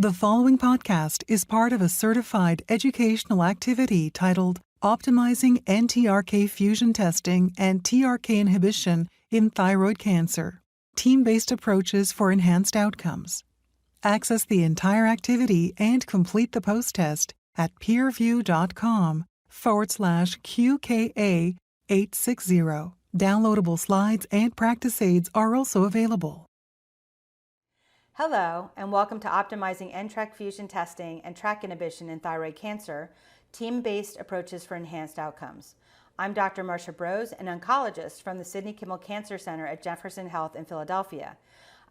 The following podcast is part of a certified educational activity titled Optimizing NTRK Fusion Testing and TRK Inhibition in Thyroid Cancer, Team-Based Approaches for Enhanced Outcomes. Access the entire activity and complete the post-test at peerview.com/QKA860. Downloadable slides and practice aids are also available. Hello, and welcome to Optimizing NTRK Fusion Testing and TRK Inhibition in Thyroid Cancer, Team-Based Approaches for Enhanced Outcomes. I'm Dr. Marcia Brose, an oncologist from the Sidney Kimmel Cancer Center at Jefferson Health in Philadelphia.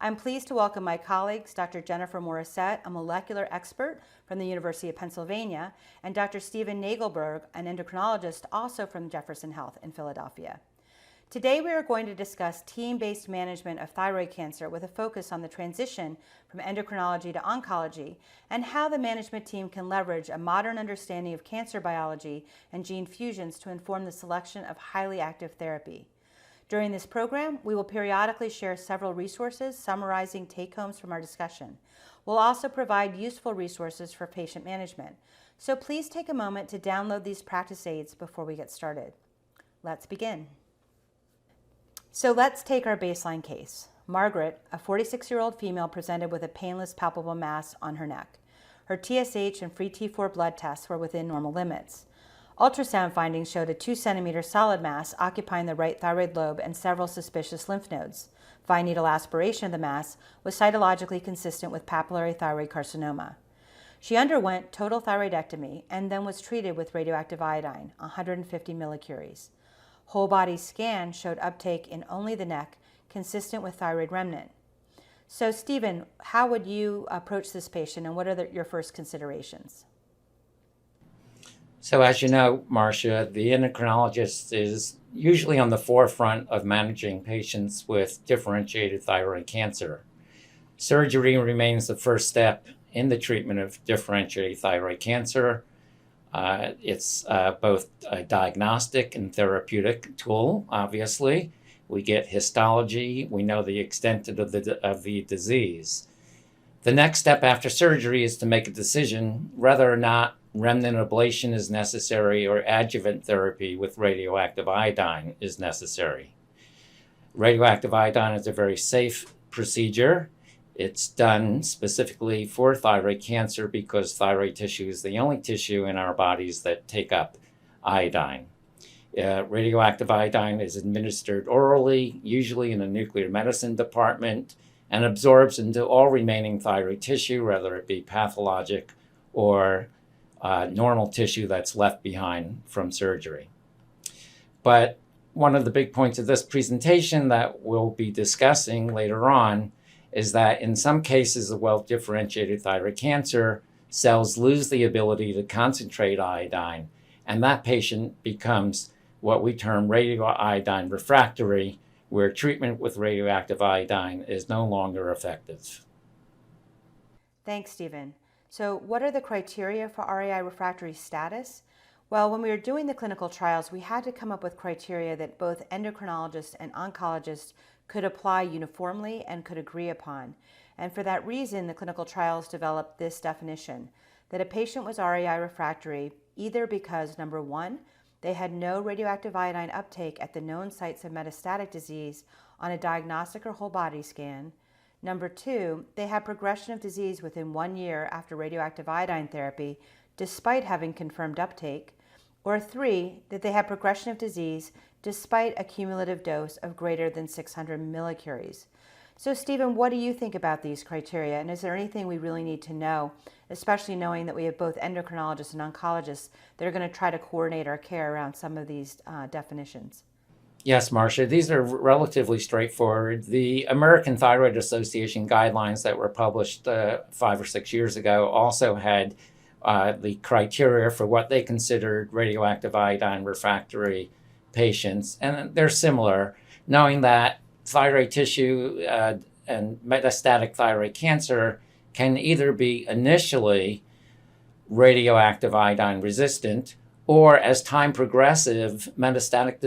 I'm pleased to welcome my colleagues, Dr. Jennifer Morissette, a molecular expert from the University of Pennsylvania, and Dr. Stephen Nagelberg, an endocrinologist also from Jefferson Health in Philadelphia. Today we are going to discuss team-based management of thyroid cancer with a focus on the transition from endocrinology to oncology and how the management team can leverage a modern understanding of cancer biology and gene fusions to inform the selection of highly active therapy. During this program, we will periodically share several resources summarizing take-homes from our discussion. We'll also provide useful resources for patient management. So please take a moment to download these practice aids before we get started. Let's begin. So let's take our baseline case. Margaret, a 46-year-old female, presented with a painless palpable mass on her neck. Her TSH and free T4 blood tests were within normal limits. Ultrasound findings showed a 2-centimeter solid mass occupying the right thyroid lobe and several suspicious lymph nodes. Fine needle aspiration of the mass was cytologically consistent with papillary thyroid carcinoma. She underwent total thyroidectomy and then was treated with radioactive iodine, 150 millicuries. Whole body scan showed uptake in only the neck, consistent with thyroid remnant. So Stephen, how would you approach this patient and what are your first considerations? So as you know, Marcia, the endocrinologist is usually on the forefront of managing patients with differentiated thyroid cancer. Surgery remains the first step in the treatment of differentiated thyroid cancer. It's both a diagnostic and therapeutic tool, obviously. We get histology, we know the extent of the disease. The next step after surgery is to make a decision whether or not remnant ablation is necessary or adjuvant therapy with radioactive iodine is necessary. Radioactive iodine is a very safe procedure. It's done specifically for thyroid cancer because thyroid tissue is the only tissue in our bodies that take up iodine. Radioactive iodine is administered orally, usually in a nuclear medicine department, and absorbs into all remaining thyroid tissue, whether it be pathologic or normal tissue that's left behind from surgery. But one of the big points of this presentation that we'll be discussing later on is that in some cases of well-differentiated thyroid cancer, cells lose the ability to concentrate iodine, and that patient becomes what we term radioiodine refractory, where treatment with radioactive iodine is no longer effective. Thanks, Stephen. So what are the criteria for RAI refractory status? Well, when we were doing the clinical trials, we had to come up with criteria that both endocrinologists and oncologists could apply uniformly and could agree upon. And for that reason, the clinical trials developed this definition, that a patient was RAI refractory either because, number one, they had no radioactive iodine uptake at the known sites of metastatic disease on a diagnostic or whole body scan. Number two, they had progression of disease within 1 year after radioactive iodine therapy, despite having confirmed uptake. Or three, that they had progression of disease despite a cumulative dose of greater than 600 millicuries. So Stephen, what do you think about these criteria? And is there anything we really need to know, especially knowing that we have both endocrinologists and oncologists that are going to try to coordinate our care around some of these definitions? Yes, Marcia, these are relatively straightforward. The American Thyroid Association guidelines that were published 5 or 6 years ago also had the criteria for what they considered radioactive iodine refractory patients, and they're similar, knowing that thyroid tissue and metastatic thyroid cancer can either be initially radioactive iodine resistant, or as time progresses, metastatic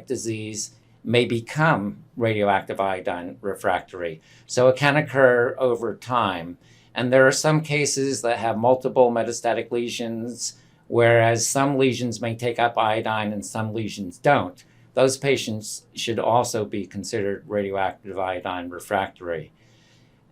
disease may become radioactive iodine refractory. So it can occur over time. And there are some cases that have multiple metastatic lesions, whereas some lesions may take up iodine and some lesions don't. Those patients should also be considered radioactive iodine refractory.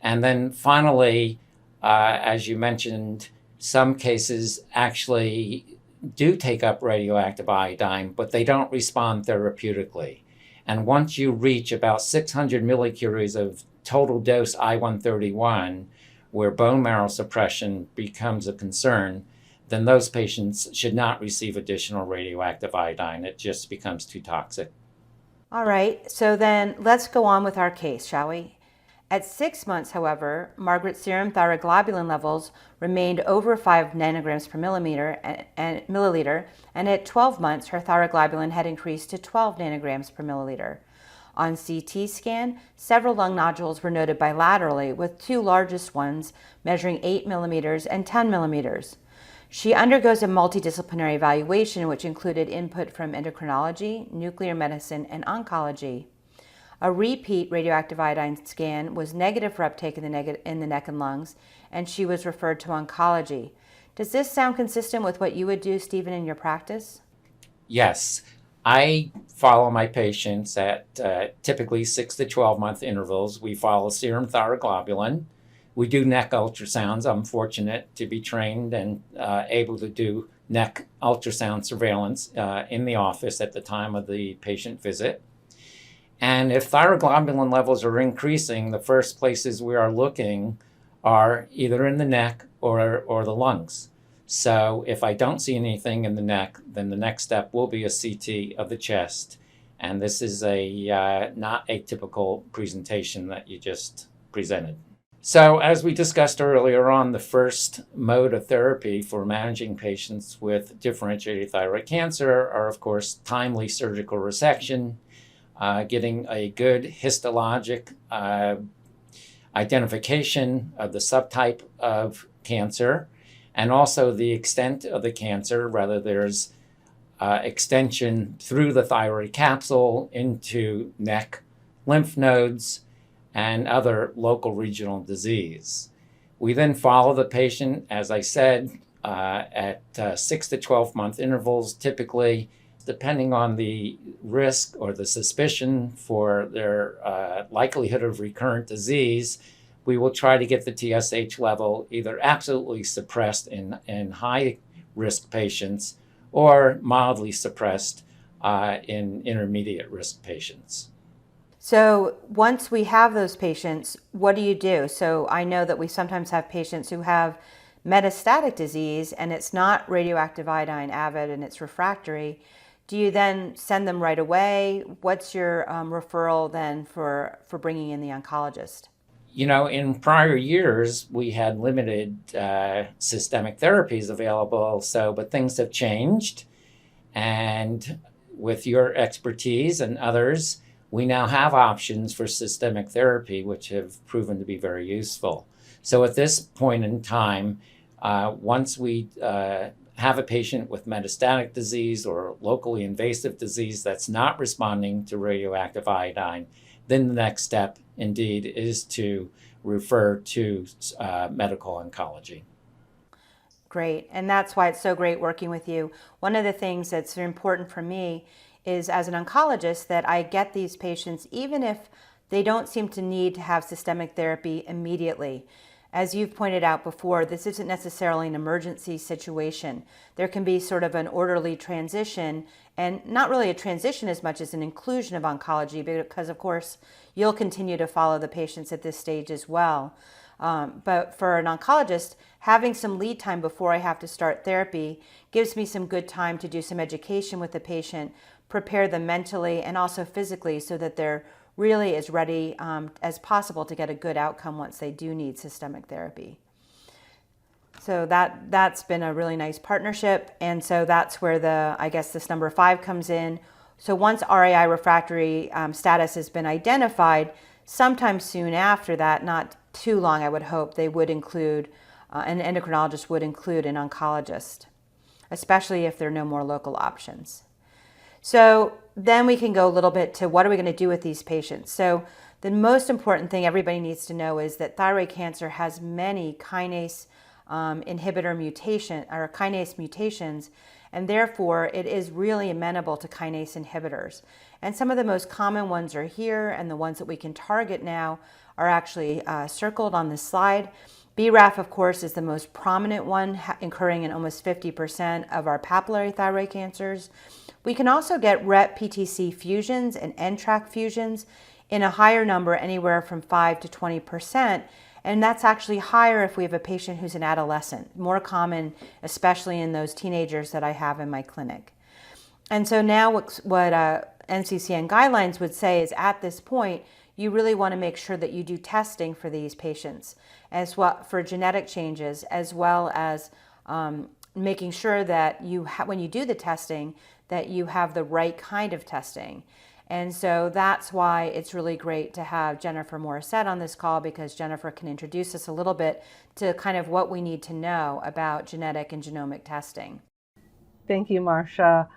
And then finally, as you mentioned, some cases actually do take up radioactive iodine, but they don't respond therapeutically. And once you reach about 600 millicuries of total dose I-131, where bone marrow suppression becomes a concern, then those patients should not receive additional radioactive iodine. It just becomes too toxic. All right, so then let's go on with our case, shall we? At 6 months, however, Margaret's serum thyroglobulin levels remained over 5 nanograms per milliliter, and at 12 months, her thyroglobulin had increased to 12 nanograms per milliliter. On CT scan, several lung nodules were noted bilaterally, with two largest ones measuring 8 millimeters and 10 millimeters. She undergoes a multidisciplinary evaluation, which included input from endocrinology, nuclear medicine, and oncology. A repeat radioactive iodine scan was negative for uptake in the neck and lungs, and she was referred to oncology. Does this sound consistent with what you would do, Stephen, in your practice? Yes. I follow my patients at typically 6 to 12 month intervals. We follow serum thyroglobulin. We do neck ultrasounds. I'm fortunate to be trained and able to do neck ultrasound surveillance in the office at the time of the patient visit. And if thyroglobulin levels are increasing, the first places we are looking are either in the neck or the lungs. So if I don't see anything in the neck, then the next step will be a CT of the chest. And this is a not atypical presentation that you just presented. So as we discussed earlier on, the first mode of therapy for managing patients with differentiated thyroid cancer are, of course, timely surgical resection, getting a good histologic identification of the subtype of cancer, and also the extent of the cancer, whether there's extension through the thyroid capsule into neck, lymph nodes, and other local regional disease. We then follow the patient, as I said, at 6 to 12 month intervals, typically, depending on the risk or the suspicion for their likelihood of recurrent disease. We will try to get the TSH level either absolutely suppressed in high risk patients or mildly suppressed in intermediate risk patients. So once we have those patients, what do you do? So I know that we sometimes have patients who have metastatic disease and it's not radioactive iodine avid and it's refractory. Do you then send them right away? What's your referral then for bringing in the oncologist? You know, in prior years, we had limited systemic therapies available, but things have changed. And with your expertise and others, we now have options for systemic therapy, which have proven to be very useful. So at this point in time, once we have a patient with metastatic disease or locally invasive disease that's not responding to radioactive iodine, then the next step indeed is to refer to medical oncology. Great, and that's why it's so great working with you. One of the things that's important for me is, as an oncologist, that I get these patients even if they don't seem to need to have systemic therapy immediately. As you've pointed out before, this isn't necessarily an emergency situation. There can be sort of an orderly transition, and not really a transition as much as an inclusion of oncology, because of course you'll continue to follow the patients at this stage as well. But for an oncologist, having some lead time before I have to start therapy gives me some good time to do some education with the patient, prepare them mentally and also physically so that they're really as ready as possible to get a good outcome once they do need systemic therapy. So that's been a really nice partnership, and so that's where I guess this number 5 comes in. So once RAI refractory status has been identified, sometime soon after that, not too long I would hope, they would include, an endocrinologist would include an oncologist, especially if there are no more local options. So then we can go a little bit to what are we going to do with these patients. So the most important thing everybody needs to know is that thyroid cancer has many kinase inhibitor mutation or kinase mutations, and therefore it is really amenable to kinase inhibitors. And some of the most common ones are here, and the ones that we can target now are actually circled on this slide. BRAF, of course, is the most prominent one, occurring in almost 50% of our papillary thyroid cancers. We can also get RET-PTC fusions and NTRK fusions in a higher number, anywhere from 5 to 20%. And that's actually higher if we have a patient who's an adolescent, more common, especially in those teenagers that I have in my clinic. And so now what NCCN guidelines would say is at this point, you really want to make sure that you do testing for these patients, as well for genetic changes, as well as making sure that when you do the testing, that you have the right kind of testing. And so that's why it's really great to have Jennifer Morissette on this call, because Jennifer can introduce us a little bit to kind of what we need to know about genetic and genomic testing. Thank you, Marcia.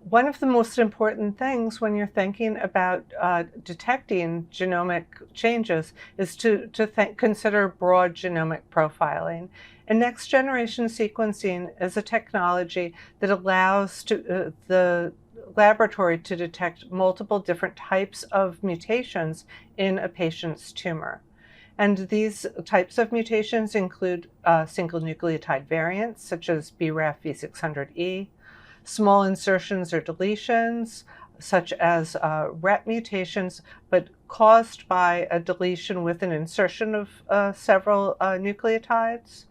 One of the most important things when you're thinking about detecting genomic changes is to consider broad genomic profiling. And next-generation sequencing is a technology that allows the laboratory to detect multiple different types of mutations in a patient's tumor. And these types of mutations include single nucleotide variants, such as BRAF V600E, small insertions or deletions, such as RET mutations, but caused by a deletion with an insertion of several nucleotides,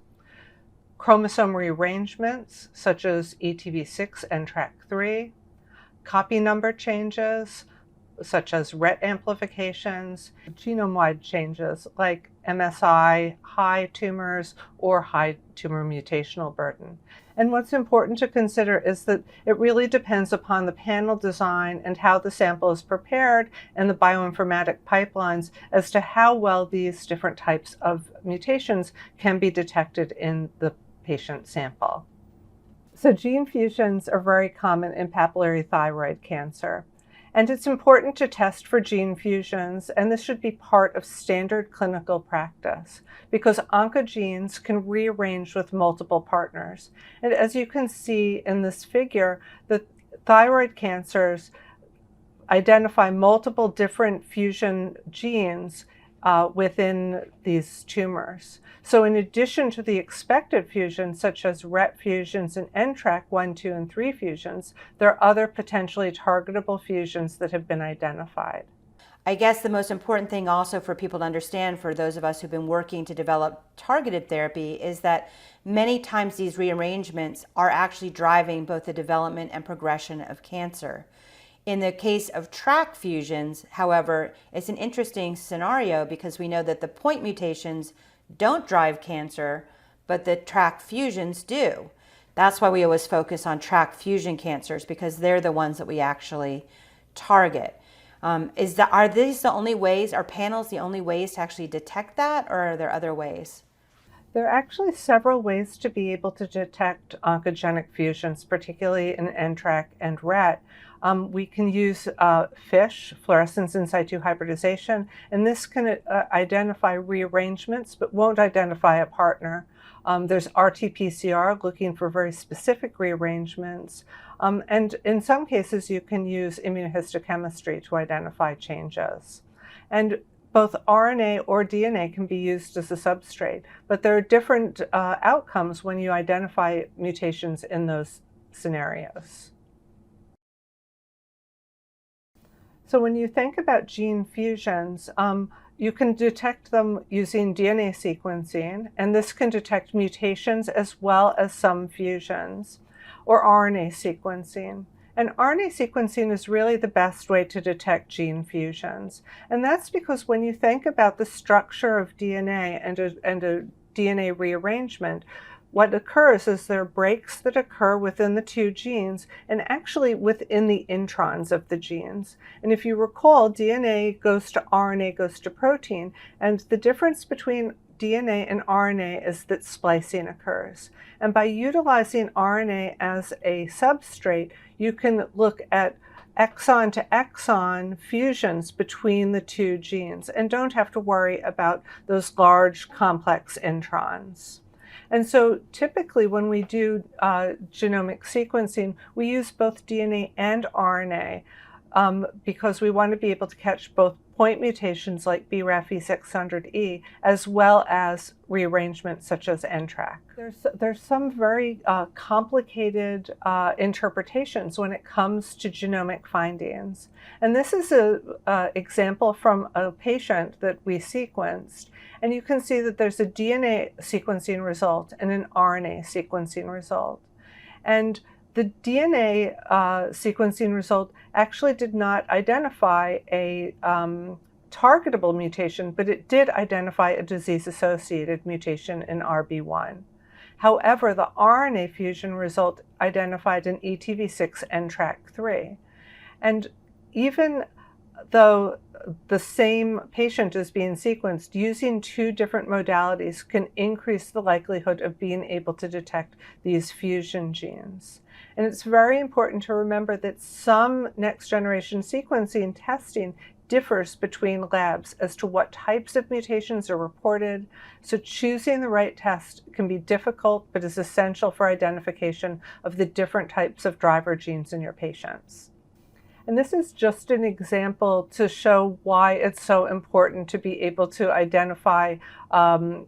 chromosome rearrangements, such as ETV6 and TRK3, copy number changes, such as RET amplifications, genome-wide changes like MSI, high tumors, or high tumor mutational burden. And what's important to consider is that it really depends upon the panel design and how the sample is prepared and the bioinformatic pipelines as to how well these different types of mutations can be detected in the patient sample. So gene fusions are very common in papillary thyroid cancer. And it's important to test for gene fusions, and this should be part of standard clinical practice because oncogenes can rearrange with multiple partners. And as you can see in this figure, the thyroid cancers identify multiple different fusion genes within these tumors. So in addition to the expected fusions, such as RET fusions and NTRK 1, 2, and 3 fusions, there are other potentially targetable fusions that have been identified. I guess the most important thing also for people to understand, for those of us who've been working to develop targeted therapy, is that many times these rearrangements are actually driving both the development and progression of cancer. In the case of TRK fusions, however, it's an interesting scenario because we know that the point mutations don't drive cancer, but the TRK fusions do. That's why we always focus on TRK fusion cancers, because they're the ones that we actually target. Are these the only ways, are panels the only ways to actually detect that, or are there other ways? There are actually several ways to be able to detect oncogenic fusions, particularly in NTRK and RET. We can use FISH, fluorescence in situ hybridization, and this can identify rearrangements but won't identify a partner. There's RT-PCR looking for very specific rearrangements, and in some cases you can use immunohistochemistry to identify changes. And both RNA or DNA can be used as a substrate, but there are different outcomes when you identify mutations in those scenarios. So when you think about gene fusions, you can detect them using DNA sequencing, and this can detect mutations as well as some fusions, or RNA sequencing. And RNA sequencing is really the best way to detect gene fusions. And that's because when you think about the structure of DNA and a DNA rearrangement, what occurs is there are breaks that occur within the two genes and actually within the introns of the genes. And if you recall, DNA goes to RNA, goes to protein, and the difference between DNA and RNA is that splicing occurs. And by utilizing RNA as a substrate, you can look at exon to exon fusions between the two genes and don't have to worry about those large complex introns. And so typically when we do genomic sequencing, we use both DNA and RNA because we want to be able to catch both point mutations like BRAF V600E as well as rearrangements such as NTRK. There's some very complicated interpretations when it comes to genomic findings. And this is an example from a patient that we sequenced. And you can see that there's a DNA sequencing result and an RNA sequencing result. And the DNA sequencing result actually did not identify a targetable mutation, but it did identify a disease-associated mutation in RB1. However, the RNA fusion result identified an ETV6 NTRK3. And even though the same patient is being sequenced, using two different modalities can increase the likelihood of being able to detect these fusion genes. And it's very important to remember that some next-generation sequencing testing differs between labs as to what types of mutations are reported. So choosing the right test can be difficult, but is essential for identification of the different types of driver genes in your patients. And this is just an example to show why it's so important to be able to identify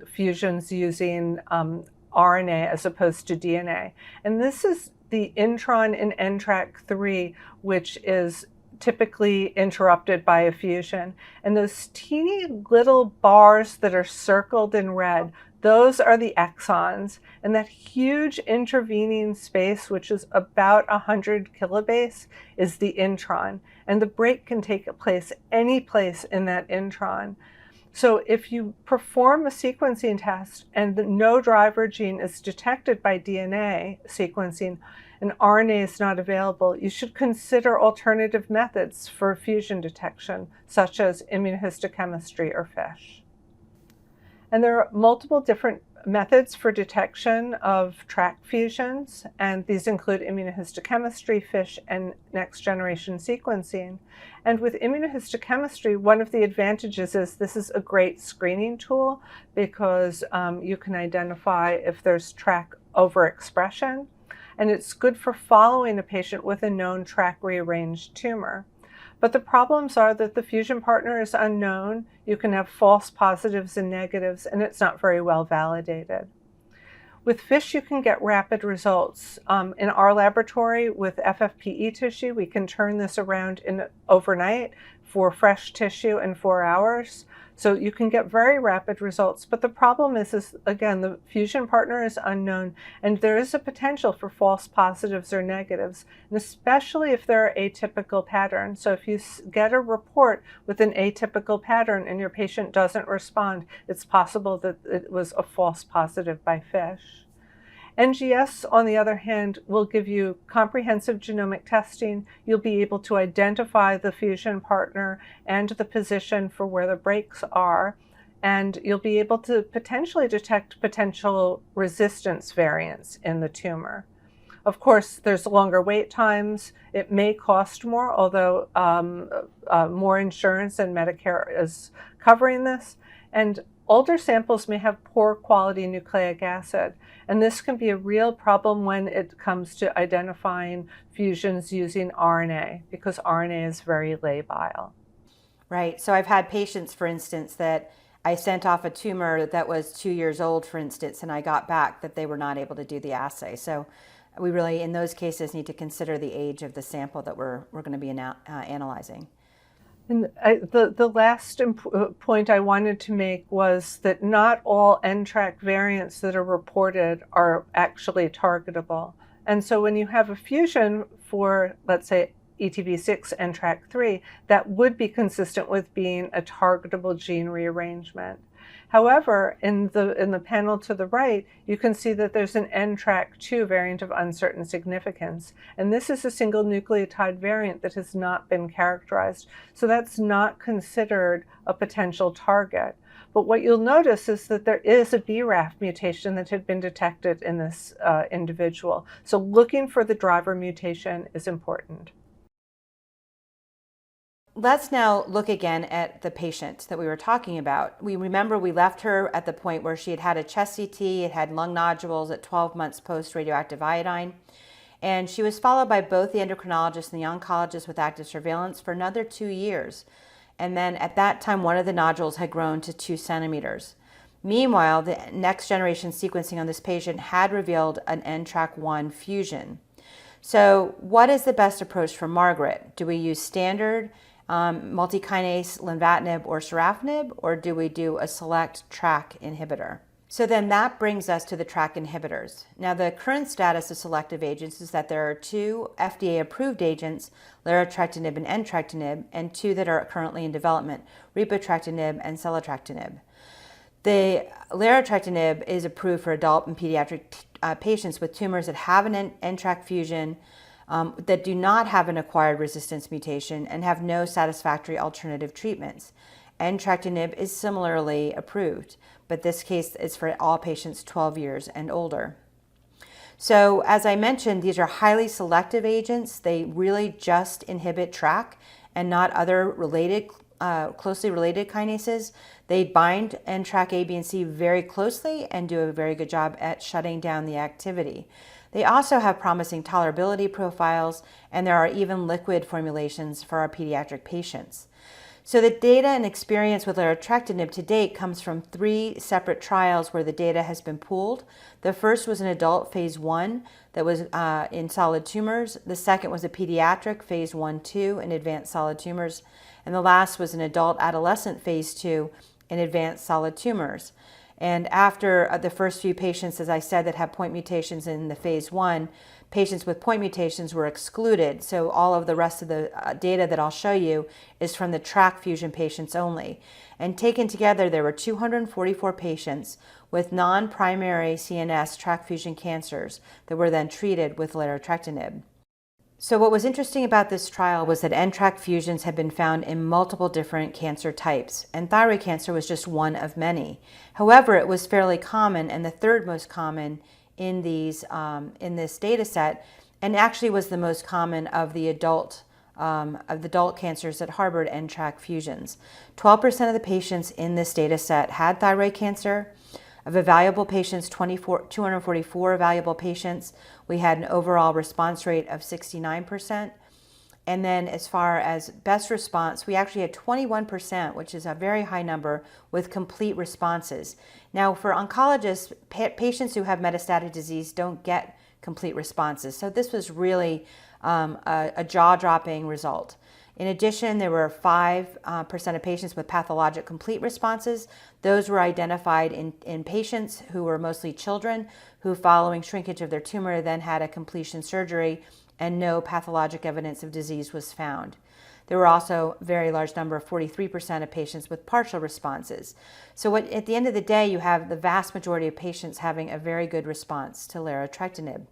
fusions using RNA as opposed to DNA. And this is the intron in NTRK3, which is typically interrupted by a fusion. And those teeny little bars that are circled in red, those are the exons. And that huge intervening space, which is about 100 kilobase, is the intron. And the break can take place any place in that intron. So if you perform a sequencing test and no driver gene is detected by DNA sequencing and RNA is not available, you should consider alternative methods for fusion detection, such as immunohistochemistry or FISH. And there are multiple different methods for detection of TRK fusions, and these include immunohistochemistry, FISH, and next-generation sequencing. And with immunohistochemistry, one of the advantages is this is a great screening tool because you can identify if there's TRK overexpression, and it's good for following a patient with a known TRK rearranged tumor. But the problems are that the fusion partner is unknown, you can have false positives and negatives, and it's not very well validated. With FISH, you can get rapid results. In our laboratory with FFPE tissue, we can turn this around overnight for fresh tissue in 4 hours. So you can get very rapid results. But the problem is again, the fusion partner is unknown, and there is a potential for false positives or negatives, and especially if there are atypical patterns. So if you get a report with an atypical pattern and your patient doesn't respond, it's possible that it was a false positive by FISH. NGS, on the other hand, will give you comprehensive genomic testing. You'll be able to identify the fusion partner and the position for where the breaks are, and you'll be able to potentially detect potential resistance variants in the tumor. Of course, there's longer wait times. It may cost more, although more insurance and Medicare is covering this. And older samples may have poor quality nucleic acid, and this can be a real problem when it comes to identifying fusions using RNA, because RNA is very labile. Right. So I've had patients, for instance, that I sent off a tumor that was 2 years old, for instance, and I got back that they were not able to do the assay. So we really, in those cases, need to consider the age of the sample that we're going to be analyzing. And the last point I wanted to make was that not all NTRK variants that are reported are actually targetable. And so when you have a fusion for, let's say, ETV6 NTRK3, that would be consistent with being a targetable gene rearrangement. However, in the panel to the right, you can see that there's an NTRK2 variant of uncertain significance. And this is a single nucleotide variant that has not been characterized. So that's not considered a potential target. But what you'll notice is that there is a BRAF mutation that had been detected in this individual. So looking for the driver mutation is important. let's now look again at the patient that we were talking about. We remember we left her at the point where she had had a chest CT, had lung nodules at 12 months post radioactive iodine, and she was followed by both the endocrinologist and the oncologist with active surveillance for another 2 years. And then at that time, one of the nodules had grown to 2 centimeters. Meanwhile, the next generation sequencing on this patient had revealed an NTRK1 fusion. So what is the best approach for Margaret? Do we use standard multikinase lenvatinib or sorafenib, or do we do a select TRK inhibitor? So then that brings us to the TRK inhibitors. Now the current status of selective agents is that there are 2 FDA-approved agents, larotrectinib and entrectinib, and 2 that are currently in development, repotrectinib and selatrectinib. The larotrectinib is approved for adult and pediatric patients with tumors that have an NTRK fusion, that do not have an acquired resistance mutation and have no satisfactory alternative treatments. Entrectinib is similarly approved, but this case is for all patients 12 years and older. So as I mentioned, these are highly selective agents. They really just inhibit TRK and not other related, closely related kinases. They bind NTRK A, B, and C very closely and do a very good job at shutting down the activity. They also have promising tolerability profiles, and there are even liquid formulations for our pediatric patients. So the data and experience with larotrectinib to date comes from 3 separate trials where the data has been pooled. The first was an adult phase 1 that was in solid tumors. The second was a pediatric phase 1/2 in advanced solid tumors. And the last was an adult adolescent phase 2 in advanced solid tumors. And after the first few patients, as I said, that had point mutations in the phase 1, patients with point mutations were excluded. So all of the rest of the data that I'll show you is from the TRK fusion patients only. And taken together, there were 244 patients with non-primary CNS TRK fusion cancers that were then treated with larotrectinib. So what was interesting about this trial was that NTRK fusions had been found in multiple different cancer types, and thyroid cancer was just one of many. However, it was fairly common, and the third most common in this data set, and actually was the most common of the adult cancers that harbored NTRK fusions. 12% of the patients in this data set had thyroid cancer. Of evaluable patients, 244 evaluable patients, we had an overall response rate of 69%. And then as far as best response, we actually had 21%, which is a very high number, with complete responses. Now, for oncologists, patients who have metastatic disease don't get complete responses. So this was really a jaw-dropping result. In addition, there were 5% of patients with pathologic complete responses. Those were identified in patients who were mostly children who, following shrinkage of their tumor, then had a completion surgery and no pathologic evidence of disease was found. There were also a very large number, 43% of patients with partial responses. So at the end of the day, you have the vast majority of patients having a very good response to larotrectinib.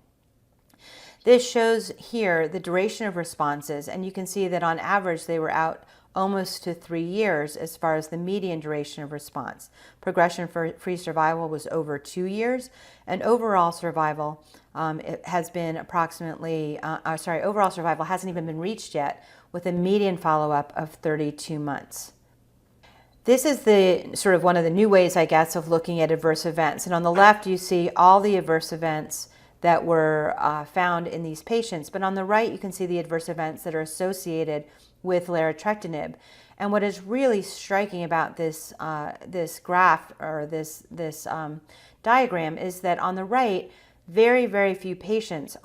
This shows here the duration of responses, and you can see that on average they were out almost to 3 years as far as the median duration of response. Progression-free survival was over 2 years, and overall survival has been approximately, overall survival hasn't even been reached yet, with a median follow-up of 32 months. This is the sort of one of the new ways, I guess, of looking at adverse events. And on the left, you see all the adverse events that were found in these patients. But on the right, you can see the adverse events that are associated with larotrectinib. And what is really striking about this graph or this diagram is that on the right, very, very few patients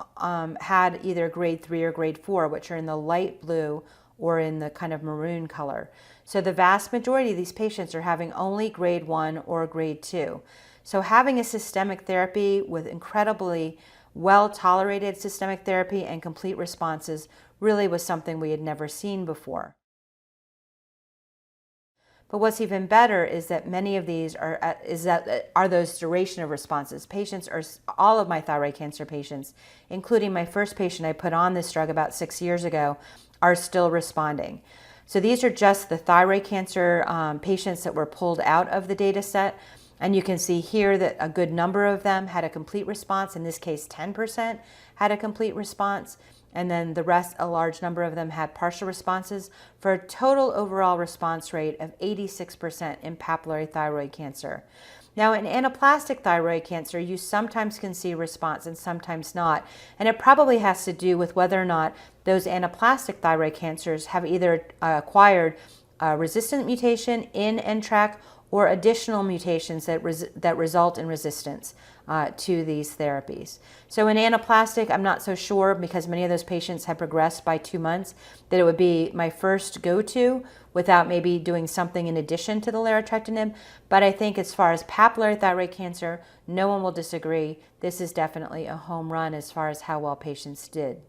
had either grade 3 or grade 4, which are in the light blue or in the kind of maroon color. So the vast majority of these patients are having only grade 1 or grade 2. So having a systemic therapy with incredibly well-tolerated systemic therapy and complete responses really was something we had never seen before. But what's even better is that many of these are those duration of responses. Patients are, all of my thyroid cancer patients, including my first patient I put on this drug about 6 years ago, are still responding. So these are just the thyroid cancer patients that were pulled out of the data set. And you can see here that a good number of them had a complete response. In this case, 10% had a complete response. and then the rest, a large number of them, had partial responses, for a total overall response rate of 86% in papillary thyroid cancer. Now, in anaplastic thyroid cancer, you sometimes can see response and sometimes not, and it probably has to do with whether or not those anaplastic thyroid cancers have either acquired a resistant mutation in NTRK or additional mutations that result in resistance to these therapies. So in anaplastic, I'm not so sure, because many of those patients have progressed by 2 months, that it would be my first go-to without maybe doing something in addition to the larotrectinib. But I think as far as papillary thyroid cancer, no one will disagree. This is definitely a home run as far as how well patients did.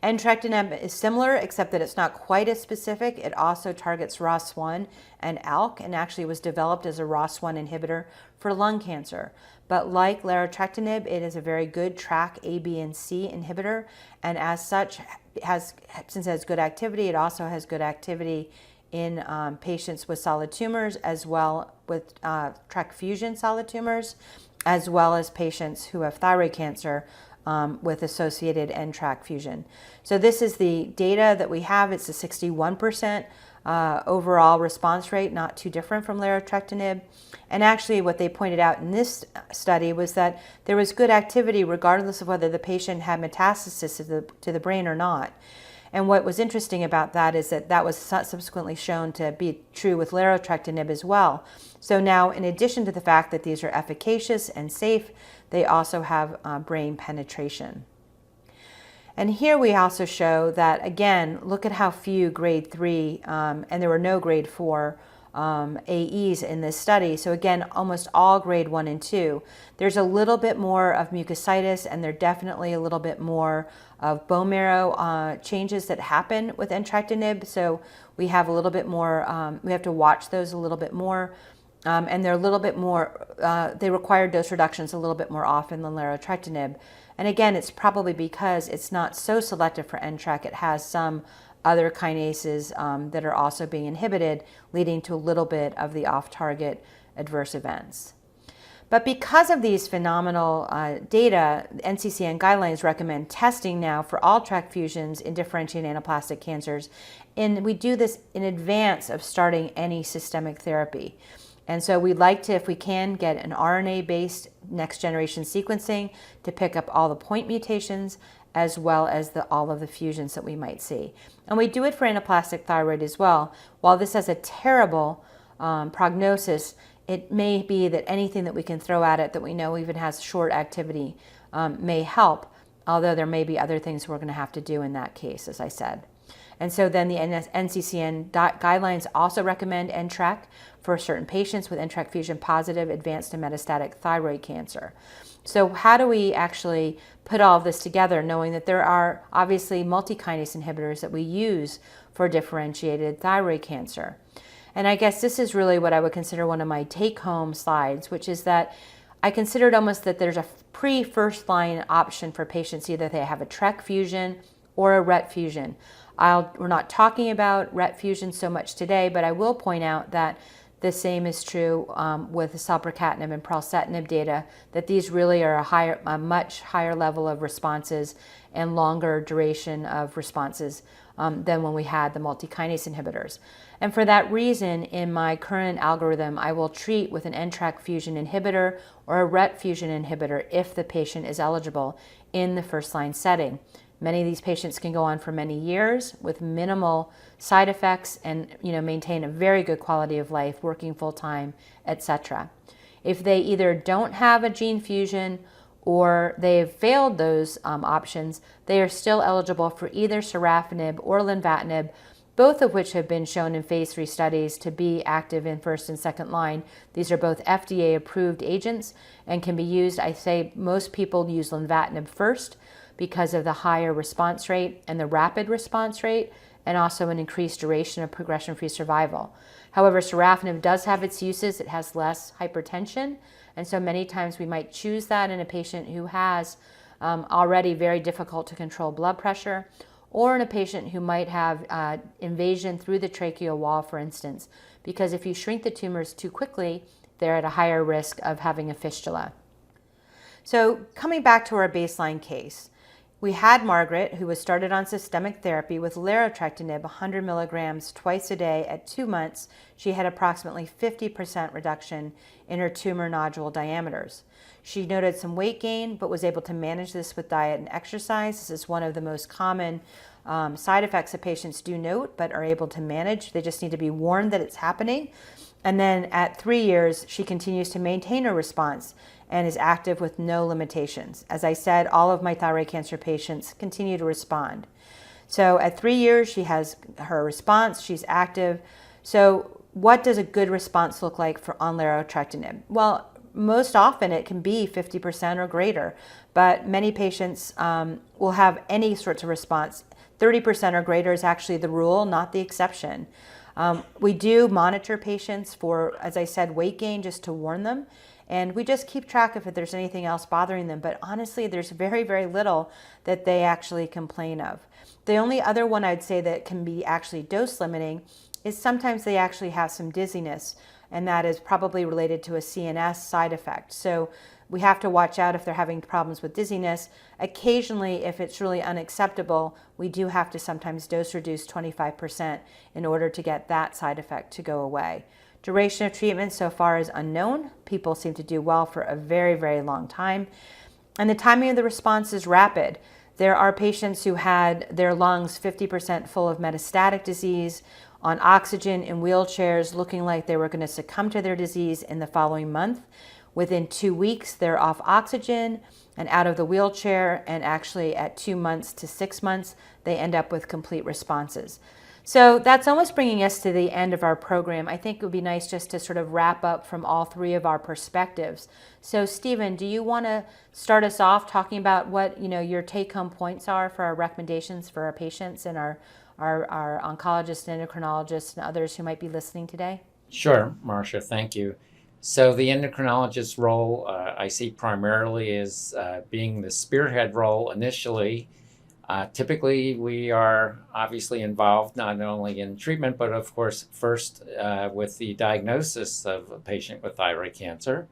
Entrectinib is similar, except that it's not quite as specific. It also targets ROS1 and ALK, and actually was developed as a ROS1 inhibitor for lung cancer. But like larotrectinib, it is a very good TRK A, B, and C inhibitor, and as such, since it has good activity, it also has good activity in patients with solid tumors, as well with TRK fusion solid tumors, as well as patients who have thyroid cancer with associated NTRK fusion. So this is the data that we have. It's a 61% overall response rate, not too different from larotrectinib. And actually what they pointed out in this study was that there was good activity regardless of whether the patient had metastasis to the brain or not. And what was interesting about that is that that was subsequently shown to be true with larotrectinib as well. So now, in addition to the fact that these are efficacious and safe, they also have brain penetration. And here we also show that, again, look at how few grade 3, and there were no grade 4 AEs in this study. So again, almost all grade 1 and 2. There's a little bit more of mucositis, and there's definitely a little bit more of bone marrow changes that happen with entrectinib. So we have a little bit more, we have to watch those a little bit more. And they're a little bit more, they require dose reductions a little bit more often than larotrectinib. And again, it's probably because it's not so selective for NTRK. It has some other kinases that are also being inhibited, leading to a little bit of the off-target adverse events. But because of these phenomenal data, NCCN guidelines recommend testing now for all TRK fusions in differentiated anaplastic cancers. And we do this in advance of starting any systemic therapy. And so we'd like to, if we can, get an RNA-based next-generation sequencing to pick up all the point mutations, as well as all of the fusions that we might see. And we do it for anaplastic thyroid as well. While this has a terrible prognosis, it may be that anything that we can throw at it that we know even has short activity may help, although there may be other things we're going to have to do in that case, as I said. And so then the NCCN guidelines also recommend NTRK for certain patients with NTRK fusion positive advanced and metastatic thyroid cancer. So how do we actually put all of this together, knowing that there are obviously multi-kinase inhibitors that we use for differentiated thyroid cancer? And I guess this is really what I would consider one of my take-home slides, which is that I considered almost that there's a pre-first line option for patients, either they have a TRK fusion or a RET fusion. We're not talking about RET fusion so much today, but I will point out that the same is true with the selpercatinib and pralsetinib data, that these really are a much higher level of responses and longer duration of responses than when we had the multi-kinase inhibitors. And for that reason, in my current algorithm, I will treat with an NTRK fusion inhibitor or a RET fusion inhibitor if the patient is eligible in the first-line setting. Many of these patients can go on for many years with minimal side effects and maintain a very good quality of life, working full-time, etc. If they either don't have a gene fusion or they've failed those options, they are still eligible for either sorafenib or lenvatinib, both of which have been shown in phase 3 studies to be active in first and second line. These are both FDA-approved agents and can be used. I say most people use lenvatinib first because of the higher response rate and the rapid response rate, and also an increased duration of progression-free survival. However, sorafenib does have its uses. It has less hypertension, and so many times we might choose that in a patient who has already very difficult to control blood pressure, or in a patient who might have invasion through the tracheal wall, for instance, because if you shrink the tumors too quickly, they're at a higher risk of having a fistula. So coming back to our baseline case, We had Margaret, who was started on systemic therapy with larotrectinib 100 milligrams twice a day at 2 months. She had approximately 50% reduction in her tumor nodule diameters. She noted some weight gain, but was able to manage this with diet and exercise. This is one of the most common side effects that patients do note, but are able to manage. They just need to be warned that it's happening. And then at 3 years, she continues to maintain her response and is active with no limitations. As I said, all of my thyroid cancer patients continue to respond. So at 3 years, she has her response, she's active. So what does a good response look like on larotrectinib? Well, most often it can be 50% or greater, but many patients will have any sorts of response. 30% or greater is actually the rule, not the exception. We do monitor patients for, as I said, weight gain, just to warn them. And we just keep track of if there's anything else bothering them. But honestly, there's very, very little that they actually complain of. The only other one I'd say that can be actually dose limiting is sometimes they actually have some dizziness, and that is probably related to a CNS side effect. So we have to watch out if they're having problems with dizziness. Occasionally, if it's really unacceptable, we do have to sometimes dose reduce 25% in order to get that side effect to go away. Duration of treatment so far is unknown. People seem to do well for a very, very long time. And the timing of the response is rapid. There are patients who had their lungs 50% full of metastatic disease, on oxygen, in wheelchairs, looking like they were going to succumb to their disease in the following month. Within 2 weeks, they're off oxygen and out of the wheelchair, and actually at 2 months to 6 months, they end up with complete responses. So that's almost bringing us to the end of our program. I think it would be nice just to sort of wrap up from all three of our perspectives. So Stephen, do you want to start us off talking about what your take-home points are for our recommendations for our patients and our oncologists and endocrinologists and others who might be listening today? Sure, Marcia, thank you. So the endocrinologist role I see primarily as being the spearhead role initially. Typically, we are obviously involved not only in treatment, but of course, first with the diagnosis of a patient with thyroid cancer.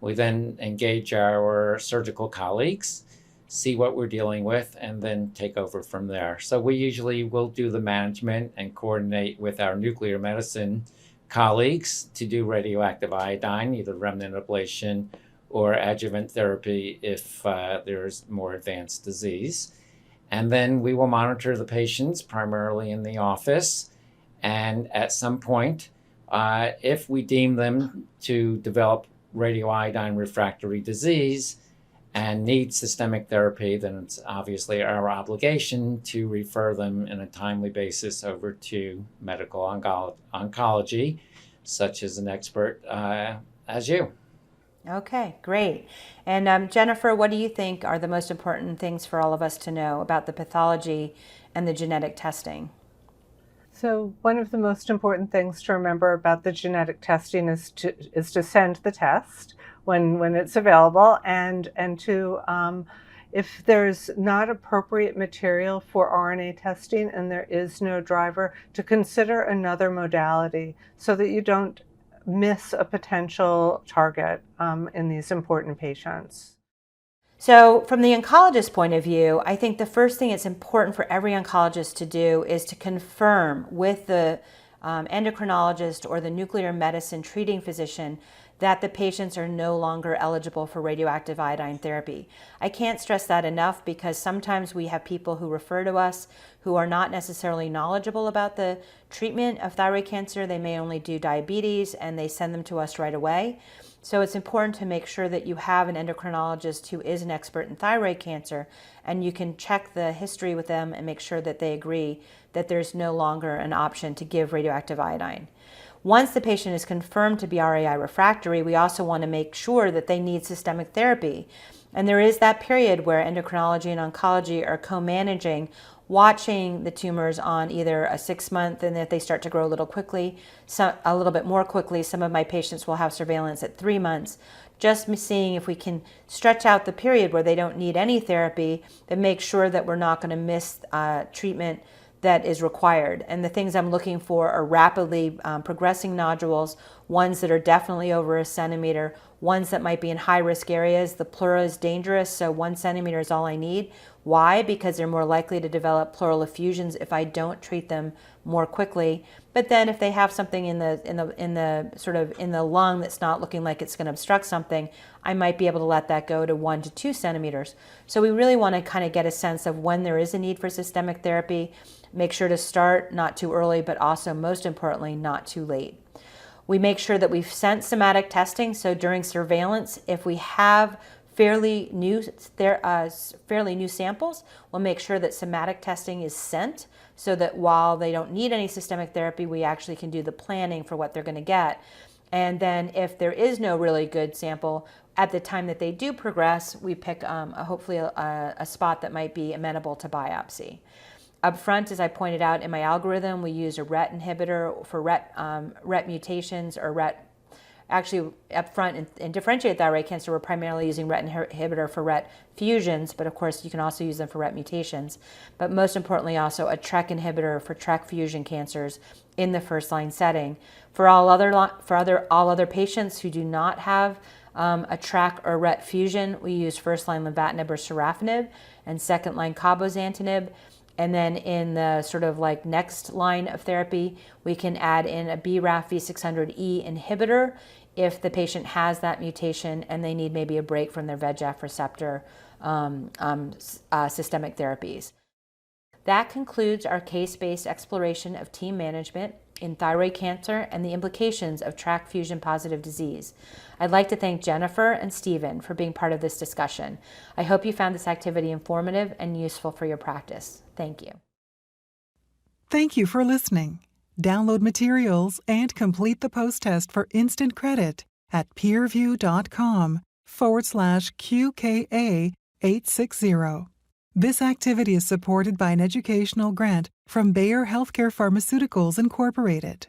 We then engage our surgical colleagues, see what we're dealing with, and then take over from there. So we usually will do the management and coordinate with our nuclear medicine colleagues to do radioactive iodine, either remnant ablation or adjuvant therapy if there's more advanced disease. And then we will monitor the patients primarily in the office. And at some point, if we deem them to develop radioiodine refractory disease and need systemic therapy, then it's obviously our obligation to refer them in a timely basis over to medical oncology, such as an expert as you. Okay, great. And Jennifer, what do you think are the most important things for all of us to know about the pathology and the genetic testing? So one of the most important things to remember about the genetic testing is to send the test when it's available, and to if there's not appropriate material for RNA testing and there is no driver, to consider another modality so that you don't miss a potential target in these important patients. So from the oncologist's point of view, I think the first thing it's important for every oncologist to do is to confirm with the endocrinologist or the nuclear medicine treating physician that the patients are no longer eligible for radioactive iodine therapy. I can't stress that enough, because sometimes we have people who refer to us who are not necessarily knowledgeable about the treatment of thyroid cancer. They may only do diabetes and they send them to us right away. So it's important to make sure that you have an endocrinologist who is an expert in thyroid cancer, and you can check the history with them and make sure that they agree that there's no longer an option to give radioactive iodine. Once the patient is confirmed to be RAI refractory, we also want to make sure that they need systemic therapy. And there is that period where endocrinology and oncology are co-managing, watching the tumors on either a 6-month, and if they start to grow a little bit more quickly, some of my patients will have surveillance at 3 months, just seeing if we can stretch out the period where they don't need any therapy, and make sure that we're not going to miss treatment that is required. And the things I'm looking for are rapidly progressing nodules, ones that are definitely over 1 centimeter, ones that might be in high-risk areas. The pleura is dangerous, so 1 centimeter is all I need. Why? Because they're more likely to develop pleural effusions if I don't treat them more quickly. But then if they have something in the lung that's not looking like it's going to obstruct something, I might be able to let that go to 1 to 2 centimeters. So we really want to kind of get a sense of when there is a need for systemic therapy. Make sure to start not too early, but also most importantly, not too late. We make sure that we've sent somatic testing. So during surveillance, if we have fairly new samples, we'll make sure that somatic testing is sent so that while they don't need any systemic therapy, we actually can do the planning for what they're going to get. And then if there is no really good sample, at the time that they do progress, we pick hopefully a spot that might be amenable to biopsy. Up front, as I pointed out in my algorithm, we use a RET inhibitor for RET mutations or RET. Actually, up front in differentiated thyroid cancer, we're primarily using RET inhibitor for RET fusions, but of course you can also use them for RET mutations. But most importantly, also a TRK inhibitor for TRK fusion cancers in the first-line setting. For all other patients who do not have a TRK or RET fusion, we use first-line lenvatinib or sorafenib and second-line cabozantinib. And then in the sort of like next line of therapy, we can add in a BRAF V600E inhibitor if the patient has that mutation and they need maybe a break from their VEGF receptor systemic therapies. That concludes our case-based exploration of team management in thyroid cancer and the implications of TRK fusion-positive disease. I'd like to thank Jennifer and Stephen for being part of this discussion. I hope you found this activity informative and useful for your practice. Thank you. Thank you for listening. Download materials and complete the post-test for instant credit at peerview.com/QKA860. This activity is supported by an educational grant from Bayer Healthcare Pharmaceuticals Incorporated.